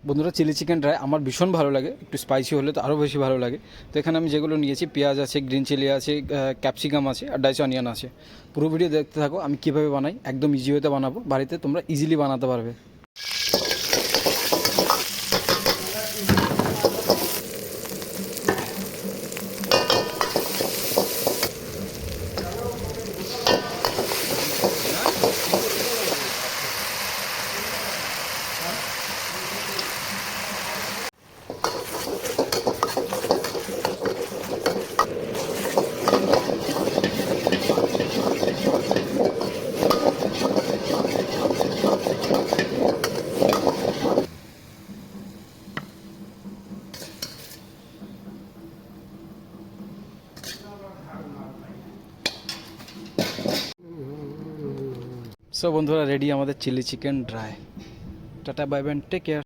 বন্ধুরা, chilli chicken dry আমার ভীষণ ভালো লাগে, একটু স্পাইসি হলে তো আরও বেশি ভালো লাগে। তো এখানে আমি যেগুলো নিয়েছি, পেঁয়াজ আছে, গ্রিন চিলি আছে, ক্যাপসিকাম আছে আর ডাইস অনিয়ন আছে। পুরো ভিডিও দেখতে থাকো আমি কীভাবে বানাই, একদম ইজি ওয়েতে বানাবো, বাড়িতে তোমরা ইজিলি বানাতে পারবে। সো বন্ধুরা, রেডি আমাদের chilli chicken dry. Tata, bye bye, take care.